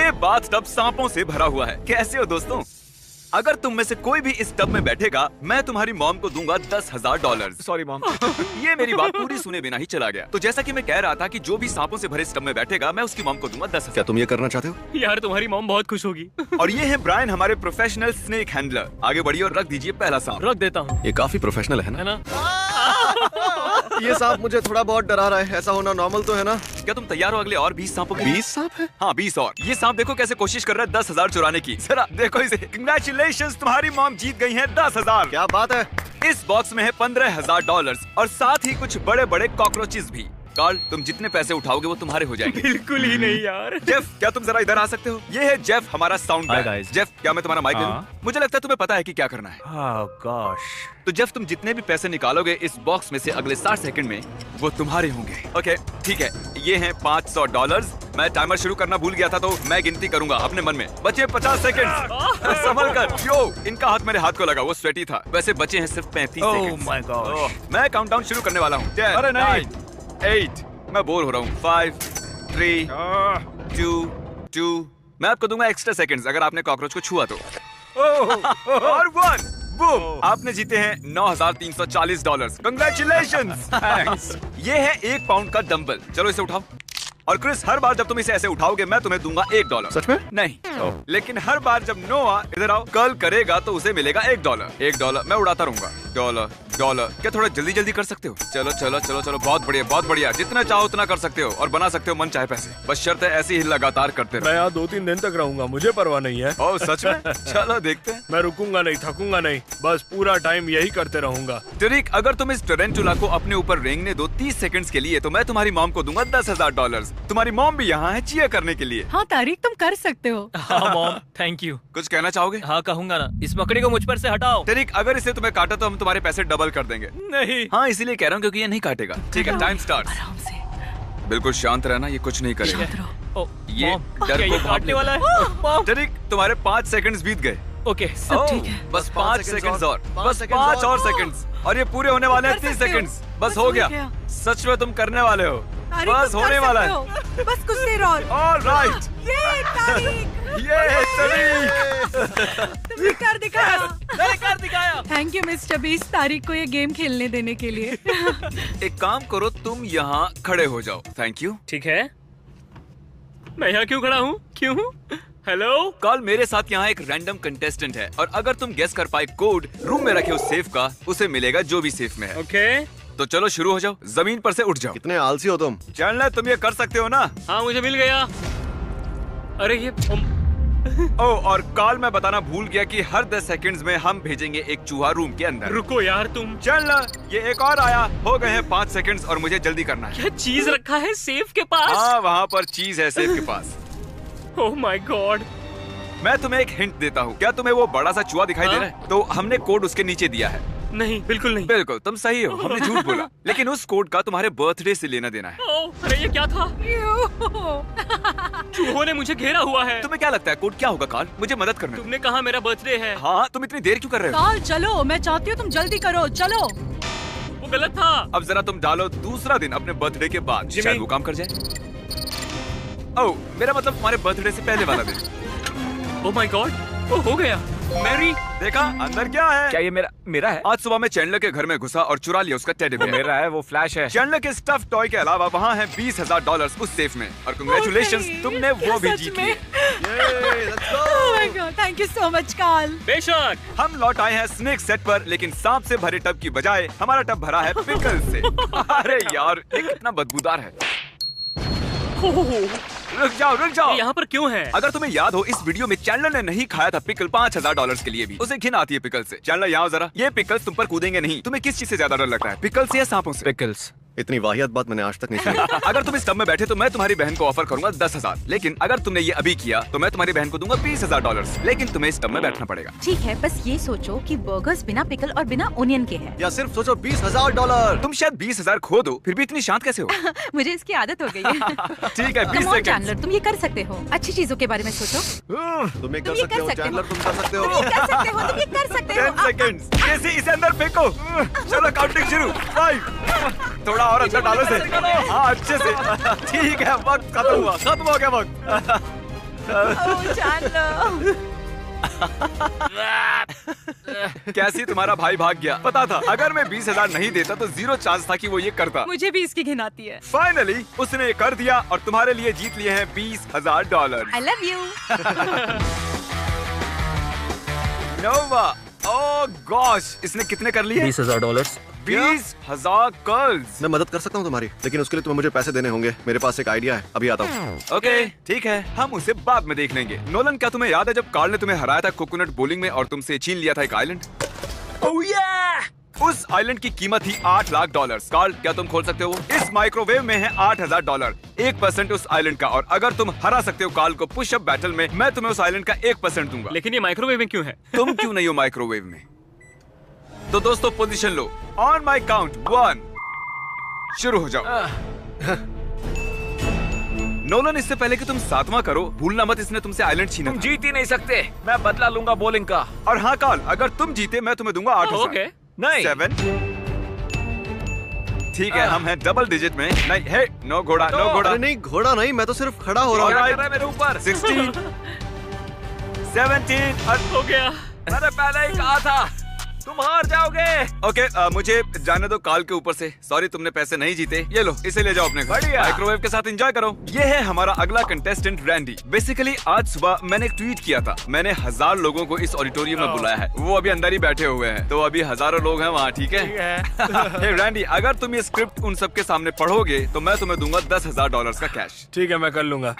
ये बाथटब सांपों से भरा हुआ है। कैसे हो दोस्तों? अगर तुम में से कोई भी इस टब में बैठेगा, मैं तुम्हारी मॉम को दूंगा $10,000। Sorry mom. ये मेरी बात पूरी सुने बिना ही चला गया। तो जैसा कि मैं कह रहा था कि जो भी सांपों से भरे इस टब में बैठेगा, मैं उसकी मॉम को दूंगा 10,000। क्या तुम ये करना चाहते हो? यार तुम्हारी मॉम बहुत खुश होगी। और ये है ब्रायन, हमारे प्रोफेशनल स्नेक हैंडलर। आगे बढ़िए और रख दीजिए पहला सांप। रख देता हूँ। ये काफी प्रोफेशनल है है ना? ना? ये सांप मुझे थोड़ा बहुत डरा रहा है। ऐसा होना नॉर्मल तो है ना? क्या तुम तैयार हो अगले और 20 सांपों के लिए? 20 सांप है? हाँ 20 और। ये सांप देखो कैसे कोशिश कर रहा है 10,000 चुराने की। जरा देखो इसे। कंग्रेचुलेशंस, तुम्हारी मॉम जीत गई है 10,000। क्या बात है। इस बॉक्स में है $15,000 और साथ ही कुछ बड़े बड़े कॉकरोचेस भी। कार्ल, तुम जितने पैसे उठाओगे वो तुम्हारे हो जाएंगे। बिल्कुल ही नहीं यार। जेफ, क्या तुम जरा इधर आ सकते हो? ये है जेफ, हमारा sound Hi man. guys। Jeff, क्या मैं तुम्हारा माइक ले लूं? हाँ। मुझे लगता है तुम्हें पता है कि क्या करना है। Oh gosh। तो जेफ, तुम जितने भी पैसे निकालोगे इस बॉक्स में से अगले 60 सेकंड में, वो तुम्हारे होंगे। ओके, ठीक है। ये हैं $500। मैं टाइमर शुरू करना भूल गया था, तो मैं गिनती करूंगा अपने मन में। बचे 50 सेकंड। संभल कर। यो, इनका हाथ मेरे हाथ को लगा, वो स्वेटी था। वैसे बचे हैं सिर्फ 35 Oh सेकंड। my gosh। मैं काउंटडाउन शुरू करने वाला हूँ। 10, अरे नहीं। 9, 8, मैं बोर हो रहा हूँ। 5, 3, 2। मैं आपको दूंगा एक्स्ट्रा सेकंड्स अगर आपने कॉकरोच को छुआ तो। और 1, बूम, आपने जीते हैं $9,340। कंग्रेचुलेशंस। ये है 1 पाउंड का डंबल। चलो इसे उठाओ। और क्रिस, हर बार जब तुम इसे ऐसे उठाओगे मैं तुम्हें दूंगा $1। सच में? नहीं, लेकिन हर बार जब नोआ इधर आओ कर्ल करेगा तो उसे मिलेगा $1। $1 मैं उड़ाता रहूंगा। डॉलर। क्या थोड़ा जल्दी जल्दी कर सकते हो? चलो चलो चलो चलो, बहुत बढ़िया बहुत बढ़िया। जितना चाहो उतना कर सकते हो और बना सकते हो मन चाहे पैसे। बस शर्त है ऐसे ही लगातार करते मैं रहो। यहाँ 2-3 दिन तक रहूंगा, मुझे परवाह नहीं है। ओह सच में? चलो देखते हैं। मैं रुकूंगा नहीं, थकूंगा नहीं, बस पूरा टाइम यही करते रहूंगा। टरिक, अगर तुम इस टरेंटुला को अपने ऊपर रेंगने दो 30 सेकंड्स के लिए, तो मैं तुम्हारी मॉम को दूंगा $10,000। तुम्हारी मॉम भी यहाँ है चीयर करने के लिए। हाँ तारिक, तुम कर सकते हो। हाँ मॉम, थैंक यू। कुछ कहना चाहोगे? हाँ कहूंगा ना, इस मकड़ी को मुझ पर से हटाओ। टरिक, अगर इसे तुम्हें काटा तो हम तुम्हारे पैसे डबल कर देंगे। नहीं। हाँ इसीलिए कह रहा हूँ क्योंकि ये नहीं काटेगा। ठीक है, टाइम स्टार्ट। आराम से। बिल्कुल शांत रहना, ये कुछ नहीं करेगा। शांत रहो। ओ, ये मॉम, डर क्या को ये भाप काटने लेगा। वाला है? मॉम। टरिक, तुम्हारे 5 सेकंड्स बीत गए। ओके। सब ठीक है। बस 5 5 सेकंड्स और। पाँच बस सेकंड्स 5 और और। सेकंड्स और ये पूरे होने वाले हैं कर 30 सकते हो। सेकंड्स। बस बस हो हो गया। गया। सच में तुम करने वाले हो। तारिक, बस तुम कर होने वाला सकते है। हो। बस कुछ देर और। ऑलराइट। ये तारिक, ये टरिक। तुमने कर दिखाया। मैंने कर दिखाया। थैंक यू मिस्टर बीस, तारिक को ये गेम खेलने देने के लिए। एक काम करो, तुम यहाँ खड़े हो जाओ। Thank you. ठीक है, मैं यहाँ क्यों खड़ा हूँ? क्यों? हेलो? कल मेरे साथ यहाँ एक रैंडम कंटेस्टेंट है और अगर तुम गेस कर पाए कोड रूम में रखे उस सेफ का, उसे मिलेगा जो भी सेफ में है। ओके। तो चलो शुरू हो जाओ, जमीन पर से उठ जाओ। कितने आलसी हो तुम। चैंडलर, तुम ये कर सकते हो ना? हाँ मुझे मिल गया। अरे ये ओह, और कॉल मैं बताना भूल गया कि हर 10 सेकंड्स में हम भेजेंगे एक चूहा रूम के अंदर। रुको यार तुम। चैंडलर, ये एक और आया। हो गए हैं 5 सेकंड्स और मुझे जल्दी करना है। क्या चीज रखा है सेफ के पास? हाँ, वहाँ पर चीज है सेफ के पास। Oh my God. मैं तुम्हें एक हिंट देता हूँ। क्या तुम्हें वो बड़ा सा चूहा दिखाई दे रहा है? तो हमने कोड उसके नीचे दिया है। नहीं, बिल्कुल नहीं। बिल्कुल, तुम सही हो, हमने झूठ बोला। लेकिन उस कोड का तुम्हारे बर्थडे से लेना देना है। ओह, अरे ये क्या था? चूहों ने मुझे घेरा हुआ है। तुम्हें क्या लगता है कोड क्या होगा कार्ल? मुझे मदद करना। तुमने कहा मेरा बर्थडे है। हाँ, तुम इतनी देर क्यों कर रहे हो? काल चलो, मैं चाहती हूँ तुम जल्दी करो, चलो। वो गलत था। अब जरा तुम डालो दूसरा दिन अपने बर्थडे के बाद, जिमी। शायद वो काम कर जाए। ओह, मेरा मतलब तुम्हारे बर्थडे से पहले वाला दिन। ओह माय गॉड, वो हो गया। मैरी, देखा अंदर क्या है? क्या ये मेरा है? आज सुबह मैं चैंडलर के घर में घुसा और चुरा लिया उसका टेडी बेयर। मेरा है, वो फ्लैश है। चैंडलर के स्टफ टॉय के अलावा वहाँ है $20,000 उस सेफ में। और कंग्रेचुलेशंस, नहीं, तुमने क्या वो भी सच जीत में? लिए। Oh my God, thank you so much, काल। बेशक। हम लौट आए हैं स्नेक सेट पर, लेकिन सांप से भरे टब की बजाय हमारा टब भरा है पिकल से। अरे यार, ये कितना बदबूदार है। रुक जाओ। ये यहाँ पर क्यों है? अगर तुम्हें याद हो, इस वीडियो में चैंडलर ने नहीं खाया था पिकल $5,000 के लिए भी। उसे घिन आती है पिकल से। चैंडलर यहाँ आओ जरा। ये पिकल्स तुम पर कूदेंगे नहीं। तुम्हें किस चीज से ज्यादा डर लगता है, पिकल से या सांपों से? पिकल्स। इतनी वाहियात बात मैंने आज तक नहीं सुनी। अगर तुम इस टब में बैठे तो मैं तुम्हारी बहन को ऑफर करूंगा 10,000। लेकिन अगर तुमने ये अभी किया तो मैं तुम्हारी बहन को दूंगा $20,000। लेकिन तुम्हें इस टब में बैठना पड़ेगा। ठीक है, बस ये सोचो कि बर्गर्स बिना पिकल और बिना ओनियन के हैं। या सिर्फ सोचो $20,000। तुम शायद 20,000 खो दो, फिर भी इतनी शांत कैसे हो? मुझे इसकी आदत हो गई है। ठीक है, 20 Come on, सेकंड। चैंडलर, तुम ये कर सकते हो। अच्छी चीजों के बारे में सोचो। तुम ये तुम कर ये सकते कर हो सकते चैंडलर, हो। तुम कर सकते तुम ये हो। कर सकते हो, तुम ये कर सकते हो। 10 सेकंड्स। केसी, इसे अंदर फेंको। चलो काउंटिंग शुरू। 5। थोड़ा और अंदर डालो से। हाँ, अच्छे से। ठीक है, वक्त खत्म हो गया वक्त। ओह चैंडलर। कैसी तुम्हारा भाई भाग गया। पता था अगर मैं 20,000 नहीं देता तो 0 चांस था कि वो ये करता। मुझे भी इसकी घिन आती है। फाइनली उसने ये कर दिया और तुम्हारे लिए जीत लिए हैं $20,000। I love you. Nova, oh gosh, इसने कितने कर लिए? $20,000। 20,000 कर्ल्स। मैं मदद कर सकता हूँ तुम्हारी, लेकिन उसके लिए तुम्हें मुझे पैसे देने होंगे। मेरे पास एक आइडिया है, अभी आता हूँ। ओके ठीक है, हम उसे बाद में देख लेंगे। नोलन, क्या तुम्हें याद है जब कार्ल ने तुम्हें हराया था कोकोनट बोलिंग में और तुमसे छीन लिया था एक आइलैंड? ओह या! उस आइलैंड की कीमत थी $8 लाख। कार्ल, क्या तुम खोल सकते हो? इस माइक्रोवेव में है $8,000, 1% उस आइलैंड का। और अगर तुम हरा सकते हो कार्ल को पुशअप बैटल में, मैं तुम्हें उस आइलैंड का 1% दूंगा। लेकिन ये माइक्रोवेव में क्यों है? तुम क्यों नहीं हो माइक्रोवेव में? तो दोस्तों position low. On my count 1 शुरू हो जाओ। नोलन, इससे पहले कि तुम 7वां करो, भूलना मत इसने तुमसे आइलैंड छीना तुम था। जीत ही नहीं सकते। मैं बदला लूंगा बॉलिंग का। और हाँ कार्ल, अगर तुम जीते मैं तुम्हें दूंगा 8,000। ओके। नहीं। 7। ठीक है, हम हैं डबल डिजिट में। नहीं है, नो घोड़ा, नो घोड़ा। अरे नहीं, घोड़ा नहीं, मैं तो सिर्फ खड़ा हो रहा Alright. हूँ। कर रहा है मेरे ऊपर? 16, 17 और हो गया। मैंने पहले ही कहा था तुम हार जाओगे। ओके, मुझे जाने दो कार्ल के ऊपर से। सॉरी, तुमने पैसे नहीं जीते। ये लो, इसे ले जाओ अपने घर। बढ़िया। माइक्रोवेव के साथ एंजॉय करो। ये है हमारा अगला कंटेस्टेंट रैंडी। बेसिकली आज सुबह मैंने एक ट्वीट किया था। मैंने 1000 लोगों को इस ऑडिटोरियम में बुलाया है। वो अभी अंदर ही बैठे हुए हैं, तो अभी हजारों लोग हैं वहाँ। ठीक है? हे रैंडी, अगर तुम ये स्क्रिप्ट उन सबके सामने पढ़ोगे तो मैं तुम्हें दूंगा $10,000 का कैश। ठीक है, मैं कर लूंगा।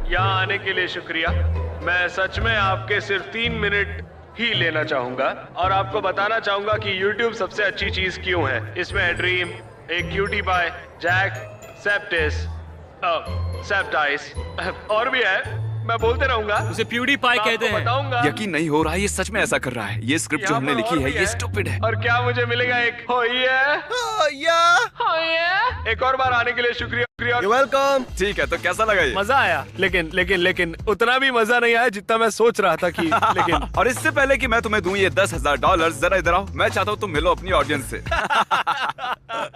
यहाँ आने के लिए शुक्रिया। मैं सच में आपके सिर्फ 3 मिनट ही लेना चाहूंगा और आपको बताना चाहूंगा कि YouTube सबसे अच्छी चीज क्यों है। इसमें है ड्रीम, एक क्यूटी पाई, जैक, सेप्टिस, सेप्टाइस और भी है। मैं बोलते रहूंगा। उसे प्यूडी पाई कहते हैं। बताऊंगा। यकीन नहीं हो रहा है, ये सच में ऐसा कर रहा है। ये स्क्रिप्ट जो यहाँ हमने पर लिखी और है भी ये स्टूपिड है। और क्या मुझे मिलेगा? एक हो एक और बार आने के लिए शुक्रिया। You're welcome। ठीक है, तो कैसा लगा ये? मजा आया, लेकिन उतना भी मजा नहीं आया जितना मैं सोच रहा था कि लेकिन और इससे पहले कि मैं तुम्हें दूं ये $10,000, जरा इधर आओ। मैं चाहता हूँ तुम मिलो अपनी ऑडियंस से।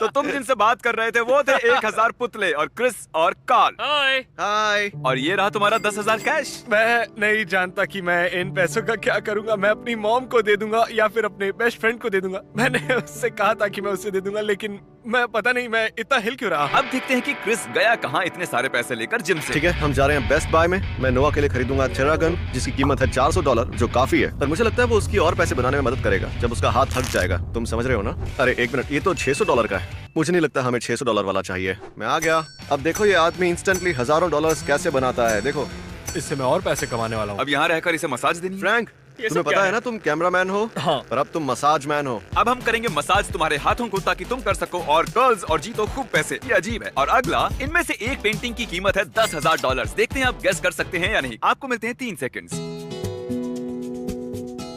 तो तुम जिनसे बात कर रहे थे वो थे 1000 पुतले और क्रिस और कार्ल। हाय। हाय। और ये रहा तुम्हारा 10,000 कैश। मैं नहीं जानता कि मैं इन पैसों का क्या करूंगा। मैं अपनी मॉम को दे दूंगा या फिर अपने बेस्ट फ्रेंड को दे दूंगा। मैंने उससे कहा था कि मैं उसे दे दूंगा, लेकिन मैं पता नहीं मैं इतना हिल क्यों रहा हूं। अब देखते हैं कि क्रिस गया कहाँ इतने सारे पैसे लेकर जिम से। ठीक है, हम जा रहे हैं बेस्ट बाय में। मैं नोवा के लिए खरीदूंगा थेरागन, जिसकी कीमत है $400, जो काफी है। पर मुझे लगता है वो उसकी और पैसे बनाने में मदद करेगा जब उसका हाथ थक जाएगा। तुम समझ रहे हो ना? अरे एक मिनट, ये तो $600 का है। मुझे नहीं लगता हमें $600 वाला चाहिए। मैं आ गया। अब देखो ये आदमी इंस्टेंटली हजारों डॉलर्स कैसे बनाता है। देखो इससे मैं और पैसे कमाने वाला हूँ। अब यहाँ रहकर इसे मसाज देनी है। फ्रैंक, ये तुम्हें सब पता क्या है है? ना तुम कैमरामैन हो, हाँ। और अब तुम मसाज मैन हो। अब हम करेंगे मसाज तुम्हारे हाथों को ताकि तुम कर सको और कर्ल्स और जीतो खूब पैसे। ये अजीब है। और अगला, इनमें से एक पेंटिंग की कीमत है $10,000। देखते हैं आप गेस कर सकते हैं या नहीं। आपको मिलते हैं 3 सेकंड्स।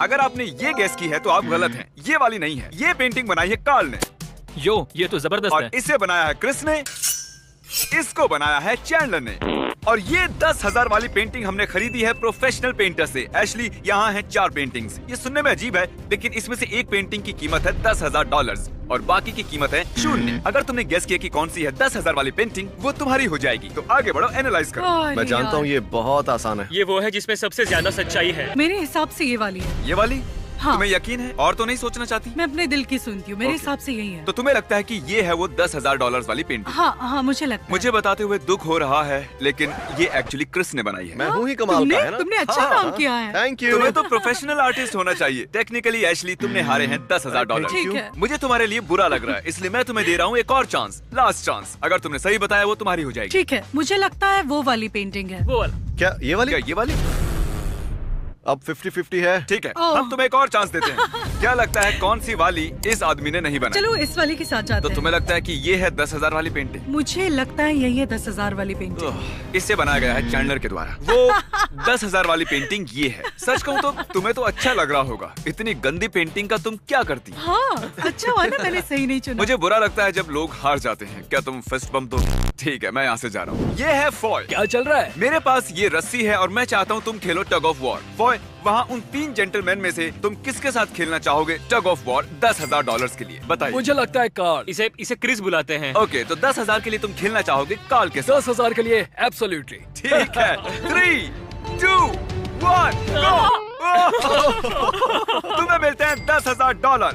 अगर आपने ये गेस की है तो आप गलत हैं। ये वाली नहीं है। ये पेंटिंग बनाई है कार्ल ने यो, ये तो जबरदस्त और है। इसे बनाया है क्रिस ने, इसको बनाया है चैंडलर ने। और ये 10,000 वाली पेंटिंग हमने खरीदी है प्रोफेशनल पेंटर से। एशली, यहाँ है 4 पेंटिंग्स। ये सुनने में अजीब है, लेकिन इसमें से एक पेंटिंग की कीमत है $10,000 और बाकी की कीमत है 0। अगर तुमने गेस किया कि कौन सी है 10,000 वाली पेंटिंग, वो तुम्हारी हो जाएगी। तो आगे बढ़ो, एनालाइज करो। अरे मैं जानता हूँ यार, ये बहुत आसान है। ये वो है जिसमें सबसे ज्यादा सच्चाई है। मेरे हिसाब से ये वाली है। ये वाली? हाँ। तुम्हें यकीन है? और तो नहीं सोचना चाहती? मैं अपने दिल की सुनती हूँ। मेरे Okay. हिसाब से यही है। तो तुम्हें लगता है कि ये है वो $10,000 वाली पेंटिंग? हाँ हाँ, मुझे लगता है। मुझे बताते हुए दुख हो रहा है, लेकिन ये एक्चुअली क्रिस ने बनाई है। मैं हूँ ही कमाल का, है ना? तुमने अच्छा काम किया है। Thank you. तुम्हें तो प्रोफेशनल आर्टिस्ट होना चाहिए। टेक्निकली एशली, तुमने हारे हैं $10,000। ठीक है। मुझे तुम्हारे लिए बुरा लग रहा है, इसलिए मैं तुम्हें दे रहा हूँ एक और चांस, लास्ट चांस। अगर तुमने सही बताया वो तुम्हारी हो जाएगी। ठीक है, मुझे लगता है वो वाली पेंटिंग है। वो वाला। क्या ये वाली? क्या ये वाली? अब 50-50 है। ठीक है, ओह। हम तुम्हें एक और चांस देते हैं। क्या लगता है कौन सी वाली इस आदमी ने नहीं बनाई? चलो इस वाली के साथ जाते तो हैं। तुम्हें लगता है कि ये है 10,000 वाली पेंटिंग? मुझे लगता है यही है 10,000 वाली पेंटिंग। इससे बनाया गया है चैंडलर के द्वारा। वो 10,000 वाली पेंटिंग ये है। सच कहूँ तो तुम्हें तो अच्छा लग रहा होगा। इतनी गंदी पेंटिंग का तुम क्या करती? हाँ, अच्छा हुआ ना मैंने सही नहीं चुना। मुझे बुरा लगता है जब लोग हार जाते हैं। क्या तुम फिस्ट बम्प दो? ठीक है, मैं यहाँ से जा रहा हूँ। ये है फॉय। क्या चल रहा है? मेरे पास ये रस्सी है और मैं चाहता हूँ तुम खेलो टग ऑफ वॉर। फॉय, वहाँ उन 3 जेंटलमैन में से तुम किसके साथ खेलना चाहोगे टग ऑफ वॉर $10,000 के लिए? बताइए। मुझे लगता है कार्ल। इसे क्रिस बुलाते हैं। ओके, तो 10,000 के लिए तुम खेलना चाहोगे कार्ल के साथ? 10,000 के लिए एब्सोल्युटली। ठीक है। 3, 2, 1, गो। तुम्हें मिलते हैं $10,000।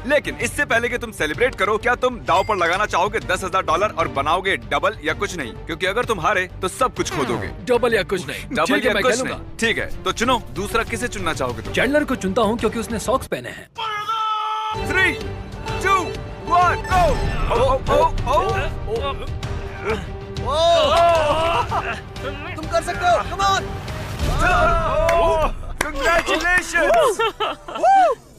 लेकिन इससे पहले कि तुम सेलिब्रेट करो, क्या तुम दाव पर लगाना चाहोगे $10,000 और बनाओगे डबल या कुछ नहीं? क्योंकि अगर तुम हारे तो सब कुछ खो दोगे। डबल या कुछ नहीं। डबल या कुछ नहीं। ठीक है, तो चुनो। दूसरा किसे चुनना चाहोगे तुम? चैंडलर को चुनता हूँ क्योंकि उसने सॉक्स पहने हैं। 3, 2, 1, तुम कर सकते हो, कम ऑन। Congratulations!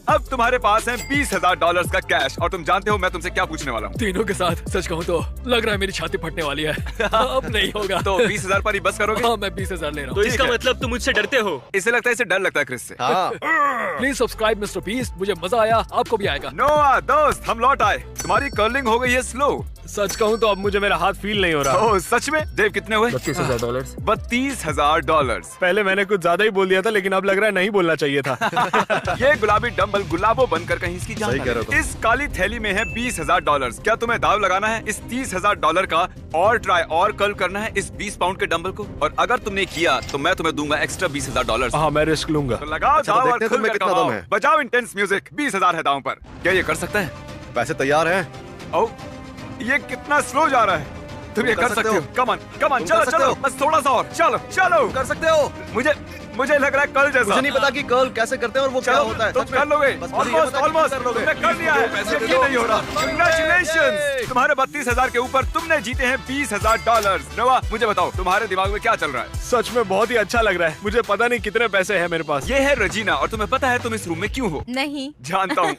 अब तुम्हारे पास है $20,000 का कैश और तुम जानते हो मैं तुमसे क्या पूछने वाला हूँ? तीनों के साथ सच कहूँ तो लग रहा है मेरी छाती फटने वाली है। अब नहीं होगा। तो 20,000 पर ही बस करोगे? हाँ, मैं 20,000 ले रहा हूँ। तो इसका मतलब तुम मुझसे डरते हो? इसे लगता है इसे डर लगता है क्रिस से। हाँ। प्लीज सब्सक्राइब मिस्टर बीस्ट, मुझे मजा आया, आपको भी आएगा। नोआ दोस्त, हम लौट आए। तुम्हारी कर्लिंग हो गई है स्लो। सच कहूँ तो अब मुझे मेरा हाथ फील नहीं हो रहा। ओह सच में? देव कितने हुए? $32,000। $32,000। पहले मैंने कुछ ज्यादा ही बोल दिया था, लेकिन अब लग रहा है नहीं बोलना चाहिए था। ये गुलाबी डंबल गुलाबो बनकर कहीं इसकी जान सही ना कह रहे हो ले। इस काली थैली में है $20,000। क्या तुम्हें दाव लगाना है इस $30,000 का और ट्राई और कर्ल करना है इस 20 पाउंड के डंबल को? और अगर तुमने किया तो मैं तुम्हें दूंगा एक्स्ट्रा $20,000। हाँ, मैं रिस्क लूंगा। तो लगाओ अच्छा, दाव तो और देखते हैं खुल तुम्हें कर कितना कमाओ। दम है। बजाओ इंटेंस म्यूजिक। 20,000 है दाव पर। क्या ये कर सकता है? पैसे तैयार हैं। ओ, ये कितना स्लो जा रहा है। तुम ये कर सकते हो। कम ऑन तुम चलो कर सकते चलो, हो। बस थोड़ा सा और। चलो कर सकते हो। मुझे लग रहा है कल जैसा। मुझे नहीं पता कि कर्ल कैसे करते हैं और वो क्या चलो, होता है। तुम सच में। कर लोगे। बस मुझे ये ऑलमोस्ट पता है कि तुम कर लोगे। तुमने कर लिया है। पैसे ये दे दो। नहीं हो रहा। Congratulations! तुम्हारे 32,000 के ऊपर तुमने जीते हैं $20,000। नोआ, मुझे बताओ तुम्हारे दिमाग में क्या चल रहा है? सच में बहुत ही अच्छा लग रहा है। मुझे पता नहीं कितने पैसे हैं मेरे पास। ये है रजीना और तुम्हें पता है तुम इस रूम में क्यों हो? नहीं। जानता हूँ।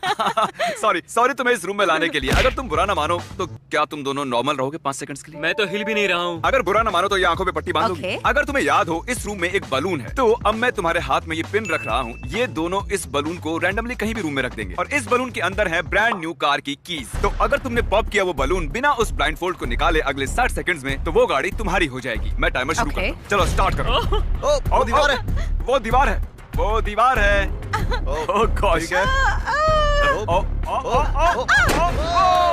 सॉरी तुम्हें इस रूम में लाने के लिए। अगर तुम बुरा ना मानो तो क्या तुम दोनों नॉर्मल रहोगे 5 सेकंड्स के लिए? मैं तो हिल भी नहीं रहा हूँ। अगर बुरा ना मानो तो ये आंखों पे पट्टी बांधोगी। Okay. अगर तुम्हें याद हो इस रूम में एक बलून है, तो अब मैं तुम्हारे हाथ में ये पिन रख रहा हूँ। ये दोनों इस बलून को रैंडमली कहीं भी रूम में रख देंगे और इस बलून के अंदर है ब्रांड न्यू कार की कीज। तो अगर तुमने पॉप किया वो बलून बिना उस ब्लाइंडफोल्ड को निकाले अगले 60 सेकंड्स में, तो वो गाड़ी तुम्हारी हो जाएगी। मैं टाइमर शुरू करता हूँ। चलो स्टार्ट करो। ओ, वो दीवार है। वो दीवार है। वो दीवार है। ओह गॉश। ठीक है।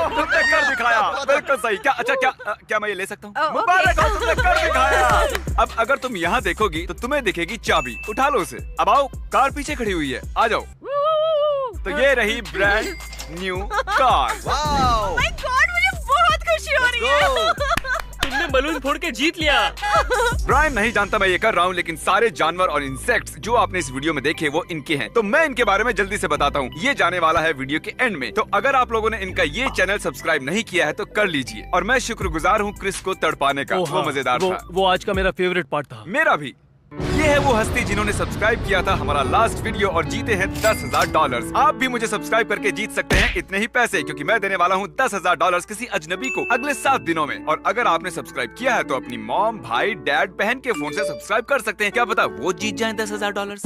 तुमने कर दिखाया। बिल्कुल सही। क्या मैं ये ले सकता हूँ? ओह, मुबारक हो, तुमने कर दिखाया। अब अगर तुम यहाँ देखोगी तो तुम्हें दिखेगी चाबी। उठा लो उसे। अब आओ, कार पीछे खड़ी हुई है। आ जाओ। तो ये रही brand new car. Wow. My God, मुझे बहुत खुशी हो रही है। तुमने बलून फोड़ के जीत लिया। ब्रायन नहीं जानता मैं ये कर रहा हूँ, लेकिन सारे जानवर और इंसेक्ट्स जो आपने इस वीडियो में देखे वो इनके हैं। तो मैं इनके बारे में जल्दी से बताता हूँ। ये जाने वाला है वीडियो के एंड में। तो अगर आप लोगों ने इनका ये चैनल सब्सक्राइब नहीं किया है तो कर लीजिए। और मैं शुक्रगुजार हूँ क्रिस को तड़पाने का। वो मजेदार था। वो आज का मेरा फेवरेट पार्ट था। मेरा भी। ये है वो हस्ती जिन्होंने सब्सक्राइब किया था हमारा लास्ट वीडियो और जीते हैं $10,000। आप भी मुझे सब्सक्राइब करके जीत सकते हैं इतने ही पैसे, क्योंकि मैं देने वाला हूँ $10,000 किसी अजनबी को अगले 7 दिनों में। और अगर आपने सब्सक्राइब किया है तो अपनी मॉम, भाई, डैड, बहन के फोन से सब्सक्राइब कर सकते हैं। क्या पता वो जीत जाए $10,000।